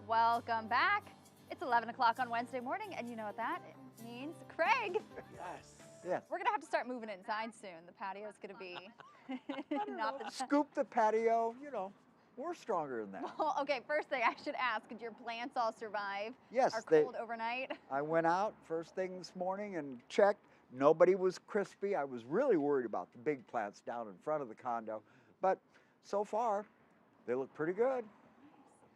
Welcome back. It's 11 o'clock on Wednesday morning, and you know what that means? Craig. Yes. Yes. We're gonna have to start moving inside soon. The patio's gonna be not the Scoop the patio, you know, we're stronger than that. Well, okay, first thing I should ask, did your plants all survive Yes, our they- cold overnight? I went out first thing this morning and checked. Nobody was crispy. I was really worried about the big plants down in front of the condo, but so far they look pretty good.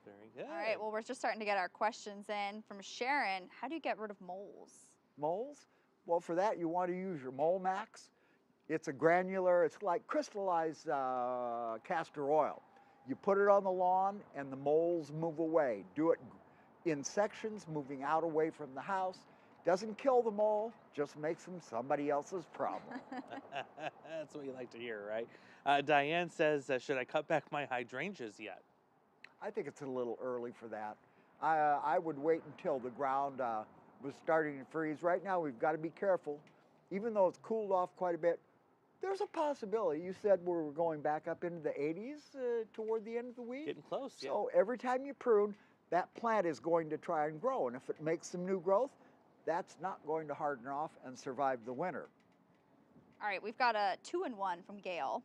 Very good. All right, well, we're just starting to get our questions in from Sharon. How do you get rid of moles? Moles? Well, for that you want to use your Mole Max. It's a granular, it's like crystallized castor oil. You put it on the lawn and the moles move away. Do it in sections, moving out away from the house. Doesn't kill the mole, just makes them somebody else's problem. That's what you like to hear, right? Diane says, should I cut back my hydrangeas yet? I think it's a little early for that. I would wait until the ground was starting to freeze. Right now we've got to be careful. Even though it's cooled off quite a bit, there's a possibility. You said we were going back up into the 80s toward the end of the week. Getting close, yeah. So every time you prune, that plant is going to try and grow. And if it makes some new growth, that's not going to harden off and survive the winter. All right, we've got a 2-in-1 from Gail.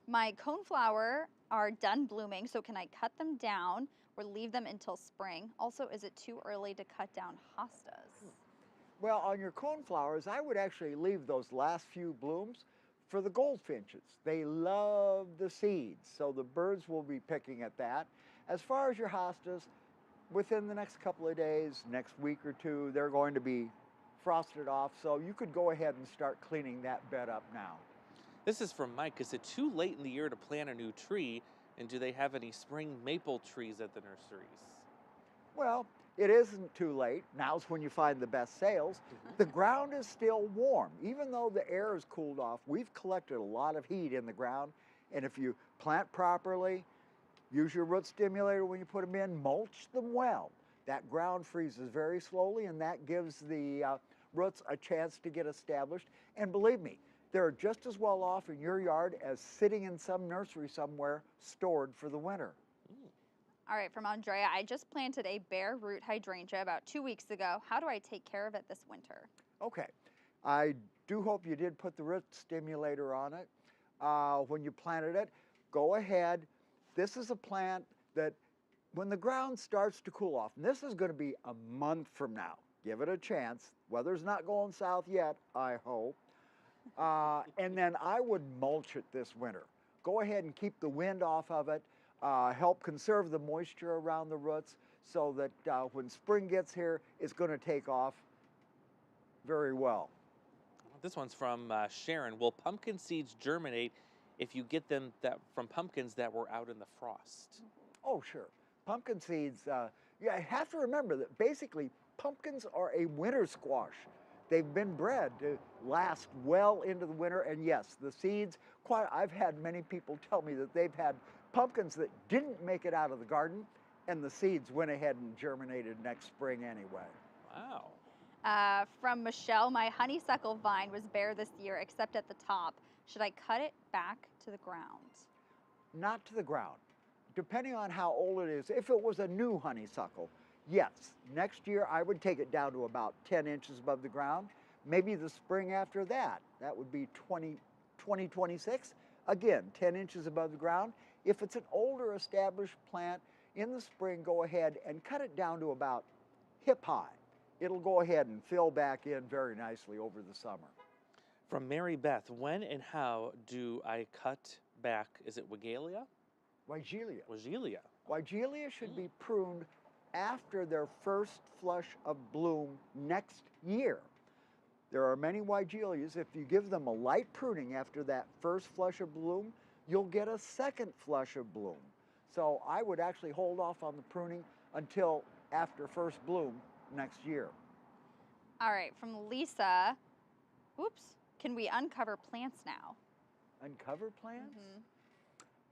My coneflower are done blooming, so can I cut them down or leave them until spring? Also, is it too early to cut down hostas? Well, on your coneflowers, I would actually leave those last few blooms for the goldfinches. They love the seeds, so the birds will be picking at that. As far as your hostas, within the next couple of days, next week or two, they're going to be frosted off, so you could go ahead and start cleaning that bed up now. This is from Mike. Is it too late in the year to plant a new tree? And do they have any spring maple trees at the nurseries? Well, it isn't too late. Now's when you find the best sales. The ground is still warm. Even though the air is cooled off, we've collected a lot of heat in the ground. And if you plant properly, use your root stimulator when you put them in, mulch them well. That ground freezes very slowly, and that gives the roots a chance to get established. And believe me, they're just as well off in your yard as sitting in some nursery somewhere stored for the winter. All right, from Andrea, I just planted a bare root hydrangea about 2 weeks ago. How do I take care of it this winter? Okay, I do hope you did put the root stimulator on it when you planted it. Go ahead. This is a plant that when the ground starts to cool off, and this is going to be a month from now, give it a chance. Weather's not going south yet, I hope. And then I would mulch it this winter. Go ahead and keep the wind off of it, help conserve the moisture around the roots so that when spring gets here, it's going to take off very well. This one's from Sharon. Will pumpkin seeds germinate if you get them from pumpkins that were out in the frost? Oh, sure. Pumpkin seeds, you have to remember that basically pumpkins are a winter squash. They've been bred to last well into the winter, and yes, the seeds, I've had many people tell me that they've had pumpkins that didn't make it out of the garden, and the seeds went ahead and germinated next spring anyway. Wow. From Michelle, my honeysuckle vine was bare this year except at the top. Should I cut it back to the ground? Not to the ground. Depending on how old it is, if it was a new honeysuckle, yes, next year I would take it down to about 10 inches above the ground. Maybe the spring after that, that would be 2026. Again, 10 inches above the ground. If it's an older established plant, in the spring go ahead and cut it down to about hip high. It'll go ahead and fill back in very nicely over the summer. From Mary Beth, when and how do I cut back, is it Wigelia? Weigelia. Wigelia. Weigelia should be pruned after their first flush of bloom next year. There are many Weigelias. If you give them a light pruning after that first flush of bloom, you'll get a second flush of bloom. So I would actually hold off on the pruning until after first bloom next year. All right, from Lisa, oops, can we uncover plants now? Uncover plants?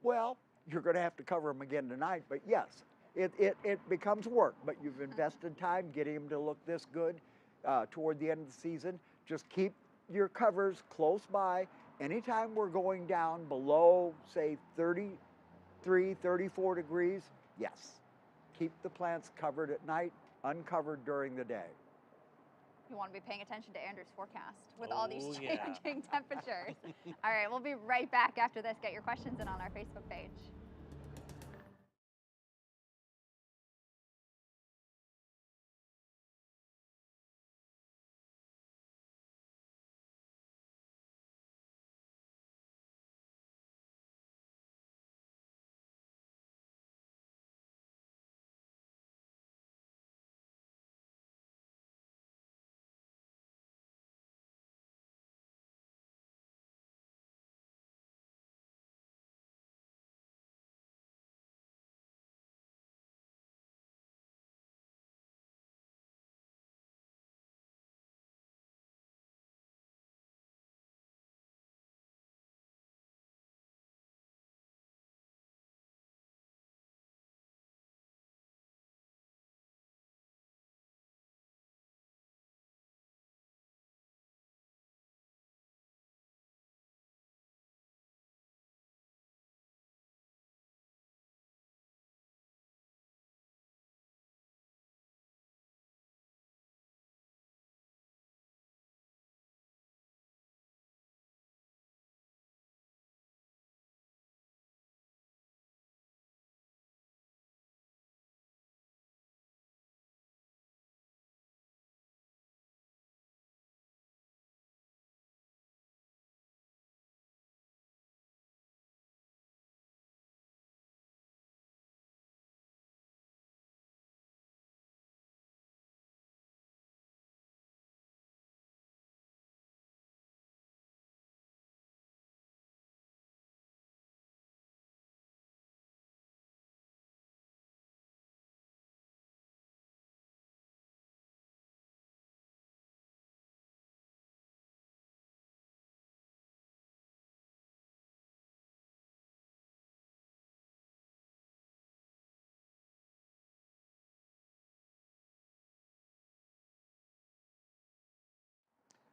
Well, you're going to have to cover them again tonight, but yes, it becomes work, but you've invested time getting them to look this good toward the end of the season. Just keep your covers close by. Anytime we're going down below, say, 33, 34 degrees, yes, Keep the plants covered at night, uncovered during the day. You want to be paying attention to Andrew's forecast with all these Oh, yeah. changing temperatures. All right, we'll be right back after this. Get your questions in on our Facebook page.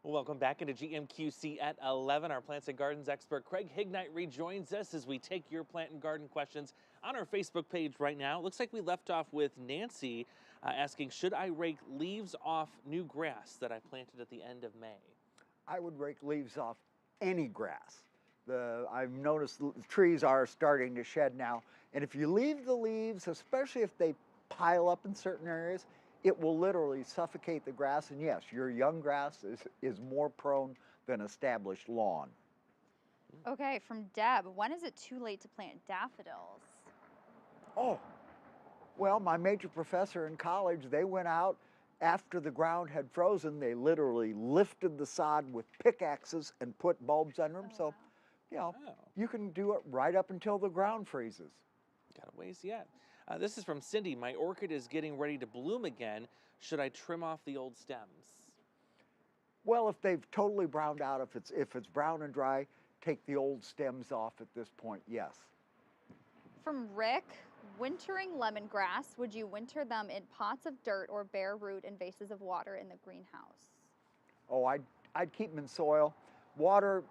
Welcome back into GMQC at 11. Our plants and gardens expert Craig Hignight rejoins us as we take your plant and garden questions on our Facebook page right now. It looks like we left off with Nancy asking, should I rake leaves off new grass that I planted at the end of May? I would rake leaves off any grass. I've noticed the trees are starting to shed now, and if you leave the leaves, especially if they pile up in certain areas, it will literally suffocate the grass. And yes, your young grass is more prone than established lawn. Okay, from Deb, when is it too late to plant daffodils? Oh, well, my major professor in college, they went out after the ground had frozen. They literally lifted the sod with pickaxes and put bulbs under them. Oh, So, wow. you know, Wow. you can do it right up until the ground freezes. Got a ways yet. This is from Cindy. My orchid is getting ready to bloom again. Should I trim off the old stems? Well, if they've totally browned out, if it's brown and dry, take the old stems off at this point, yes. From Rick, wintering lemongrass, would you winter them in pots of dirt or bare root in vases of water in the greenhouse? Oh, I'd keep them in soil. Water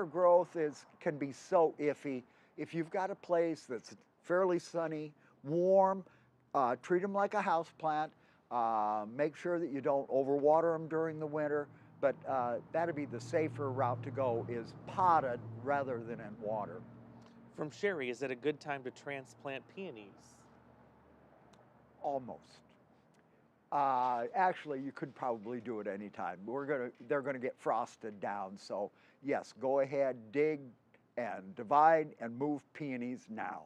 growth can be so iffy. If you've got a place that's fairly sunny, warm, treat them like a house plant. Make sure that you don't overwater them during the winter, but that'd be the safer route to go, is potted rather than in water. From Sherry, is it a good time to transplant peonies? Almost. Actually, you could probably do it anytime. They're gonna get frosted down, so yes, go ahead, dig and divide and move peonies now.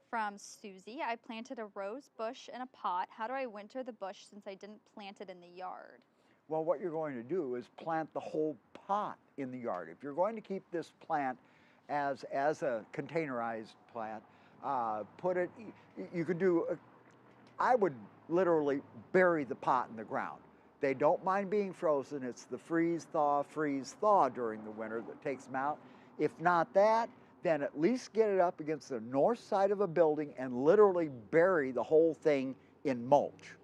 From Susie, I planted a rose bush in a pot. How do I winter the bush since I didn't plant it in the yard? Well, what you're going to do is plant the whole pot in the yard. If you're going to keep this plant as a containerized plant, put it, you could do, I would literally bury the pot in the ground. They don't mind being frozen. It's the freeze thaw during the winter that takes them out. If not that, then at least get it up against the north side of a building and literally bury the whole thing in mulch.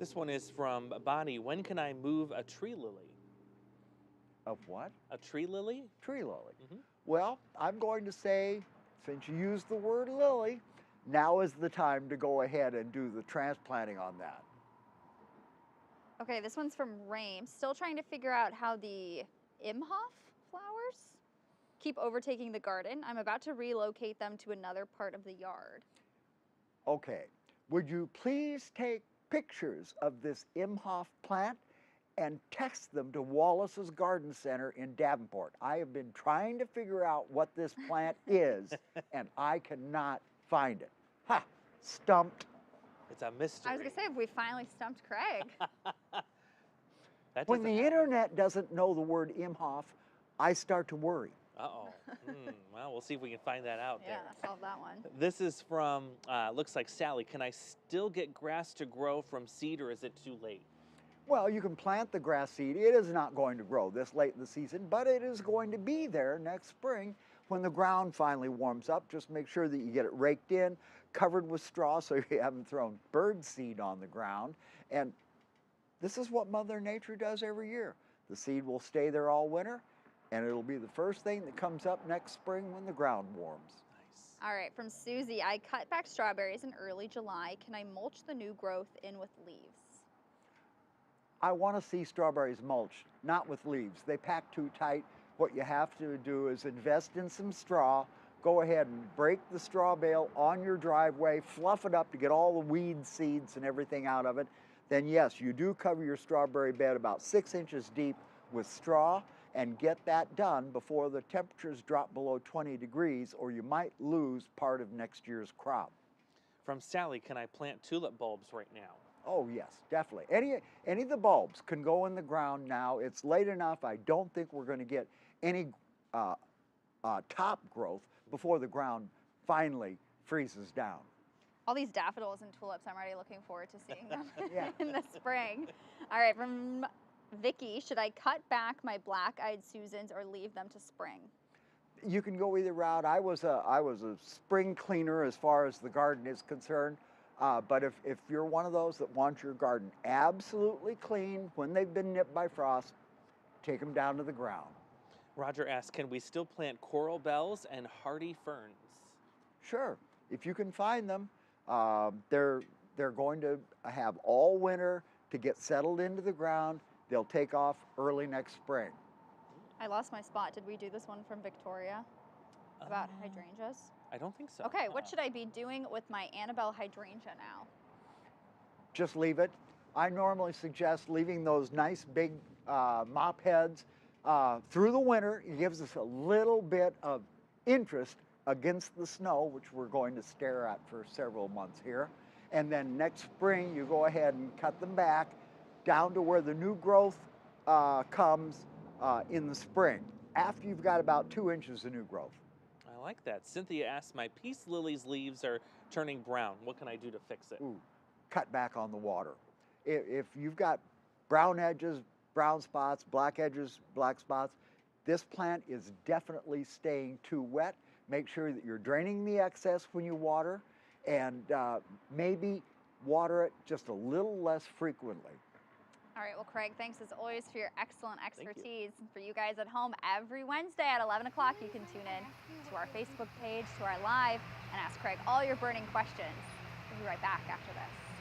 This one is from Bonnie. When can I move a tree lily? Of what? A tree lily? Tree lily. Mhm. Well, I'm going to say, since you used the word lily, now is the time to go ahead and do the transplanting on that. Okay, this one's from Rame. Still trying to figure out how the Imhoff flowers keep overtaking the garden. I'm about to relocate them to another part of the yard. Okay, would you please take pictures of this Imhoff plant and text them to Wallace's Garden Center in Davenport? I have been trying to figure out what this plant is, and I cannot find it. Ha! Stumped. It's a mystery. I was going to say, if we finally stumped Craig. That When doesn't the happen. internet doesn't know the word Imhoff, I start to worry. Uh-oh. Well, we'll see if we can find that out Yeah, there. solve that one. This is from, looks like Sally. Can I still get grass to grow from seed, or is it too late? Well, you can plant the grass seed. It is not going to grow this late in the season, but it is going to be there next spring when the ground finally warms up. Just make sure that you get it raked in, covered with straw so you haven't thrown bird seed on the ground. And this is what Mother Nature does every year. The seed will stay there all winter, and it'll be the first thing that comes up next spring when the ground warms. Nice. All right, from Susie. I cut back strawberries in early July. Can I mulch the new growth in with leaves? I want to see strawberries mulched, not with leaves. They pack too tight. What you have to do is invest in some straw. Go ahead and break the straw bale on your driveway, fluff it up to get all the weed seeds and everything out of it. Then yes, you do cover your strawberry bed about 6 inches deep with straw, and get that done before the temperatures drop below 20 degrees, or you might lose part of next year's crop. From Sally, can I plant tulip bulbs right now? Oh yes, definitely. Any of the bulbs can go in the ground now. It's late enough. I don't think we're going to get any top growth before the ground finally freezes down. All these daffodils and tulips, I'm already looking forward to seeing them Yeah. in the spring. All right, from Vicky, should I cut back my black-eyed Susans or leave them to spring? You can go either route. I was a spring cleaner as far as the garden is concerned. But if you're one of those that wants your garden absolutely clean when they've been nipped by frost, take them down to the ground. Roger asks, can we still plant coral bells and hardy ferns? Sure, if you can find them. They're going to have all winter to get settled into the ground. They'll take off early next spring. I lost my spot. Did we do this one from Victoria about hydrangeas? I don't think so. Okay, what should I be doing with my Annabelle hydrangea now? Just leave it. I normally suggest leaving those nice big mop heads through the winter. It gives us a little bit of interest against the snow, which we're going to stare at for several months here. And then next spring, you go ahead and cut them back down to where the new growth comes in the spring, after you've got about 2 inches of new growth. I like that. Cynthia asks, my peace lily's leaves are turning brown. What can I do to fix it? Ooh, cut back on the water. If you've got brown edges, brown spots, black edges, black spots, this plant is definitely staying too wet. Make sure that you're draining the excess when you water, and maybe water it just a little less frequently. All right, well, Craig, thanks as always for your excellent Thank you. expertise. For you guys at home, every Wednesday at 11 o'clock, you can tune in to our Facebook page, to our live, and ask Craig all your burning questions. We'll be right back after this.